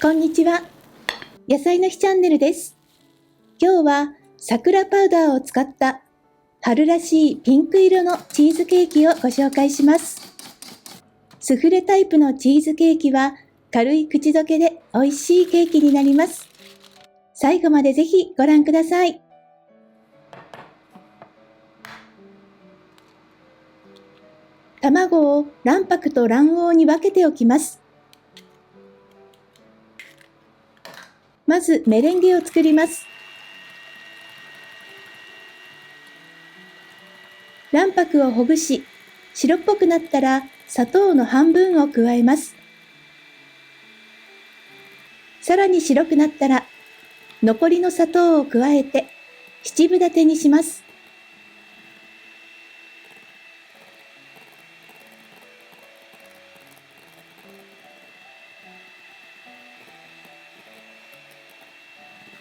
こんにちは。野菜の日チャンネルです。今日は桜パウダーを使った春らしいピンク色のチーズケーキをご紹介します。スフレタイプのチーズケーキは軽い口どけで美味しいケーキになります。最後までぜひご覧ください。卵を卵白と卵黄に分けておきます。まずメレンゲを作ります。卵白をほぐし、白っぽくなったら砂糖の半分を加えます。さらに白くなったら残りの砂糖を加えて七分立てにします。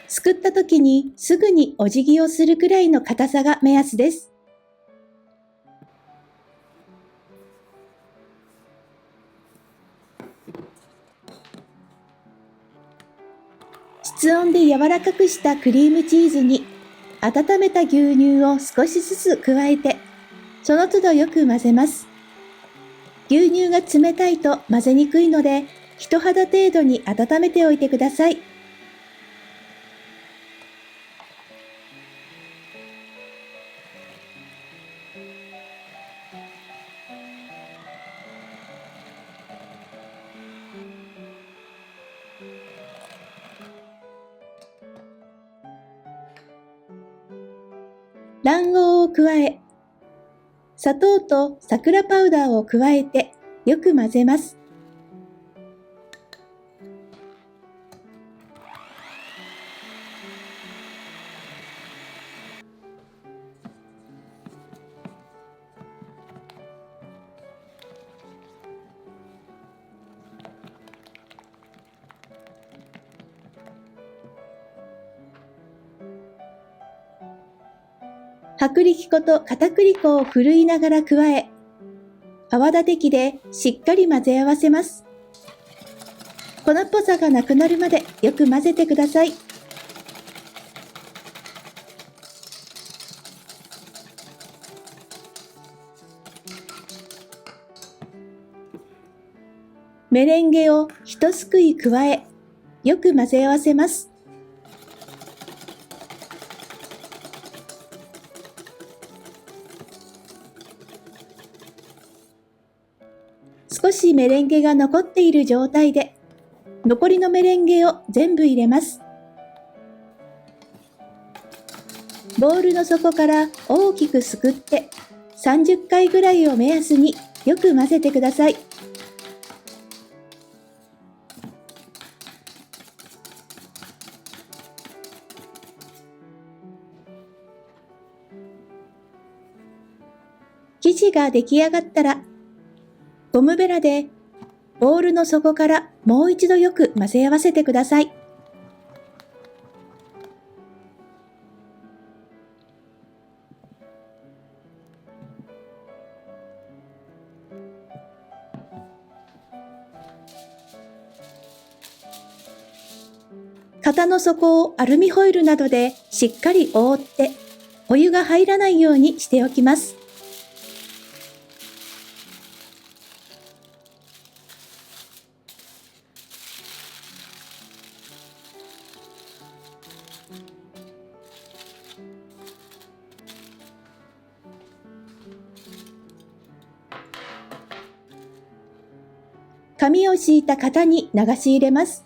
すくった時にすぐにお辞儀をするくらいの硬さが目安です。室温で柔らかくしたクリームチーズに温めた牛乳を少しずつ加えて、その都度よく混ぜます。牛乳が冷たいと混ぜにくいので、人肌程度に温めておいてください。卵黄を加え、砂糖と桜パウダーを加えてよく混ぜます。薄力粉と片栗粉をふるいながら加え、泡立て器でしっかり混ぜ合わせます。粉っぽさがなくなるまでよく混ぜてください。メレンゲを一すくい加え、よく混ぜ合わせます。少しメレンゲが残っている状態で、残りのメレンゲを全部入れます。ボウルの底から大きくすくって30回ぐらいを目安によく混ぜてください。生地が出来上がったら、ゴムベラでボウルの底からもう一度よく混ぜ合わせてください。型の底をアルミホイルなどでしっかり覆って、お湯が入らないようにしておきます。紙を敷いた型に流し入れます。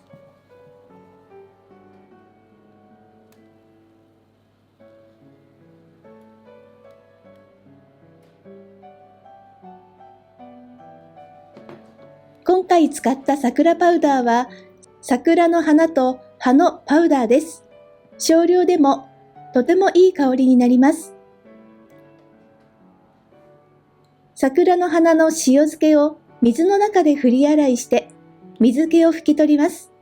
今回使った桜パウダーは、桜の花と葉のパウダーです。少量でもとてもいい香りになります。桜の花の塩漬けを水の中で振り洗いして、水気を拭き取ります。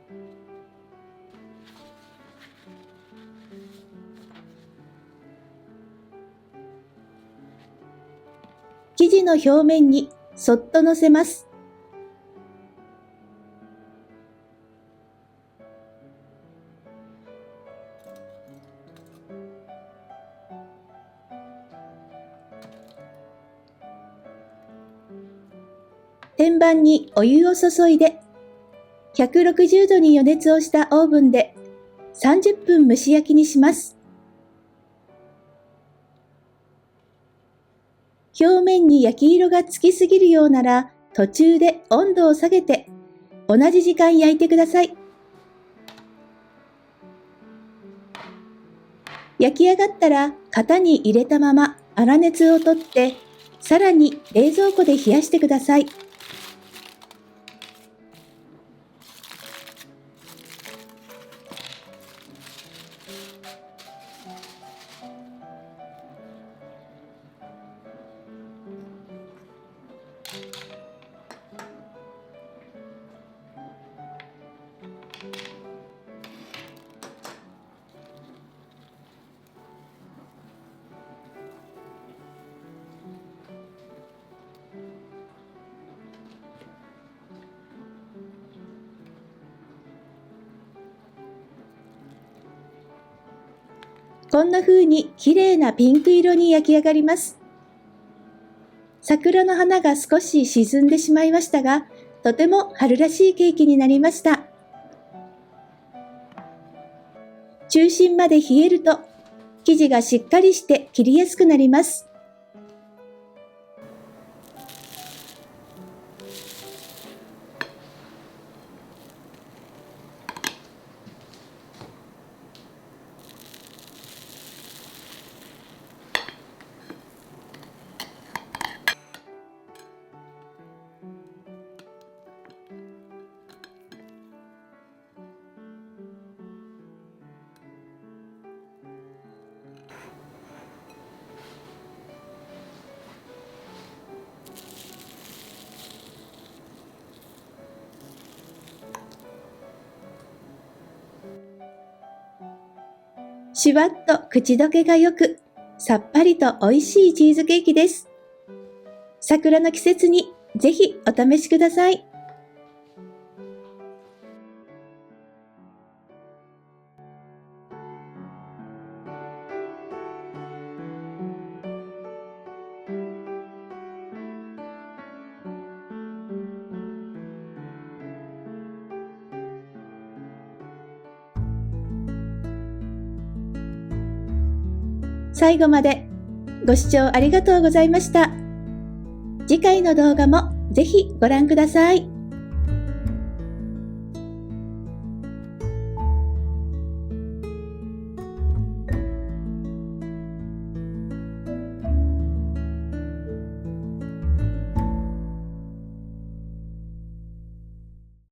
生地の表面にそっと乗せます。天板にお湯を注いで、160度に予熱をしたオーブンで30分蒸し焼きにします。表面に焼き色がつきすぎるようなら、途中で温度を下げて、同じ時間焼いてください。焼き上がったら、型に入れたまま粗熱を取って、さらに冷蔵庫で冷やしてください。こんな風に綺麗なピンク色に焼き上がります。桜の花が少し沈んでしまいましたが、とても春らしいケーキになりました。中心まで冷えると、生地がしっかりして切りやすくなります。シュワッと口どけがよく、さっぱりと美味しいチーズケーキです。桜の季節にぜひお試しください。最後までご視聴ありがとうございました。次回の動画もぜひご覧ください。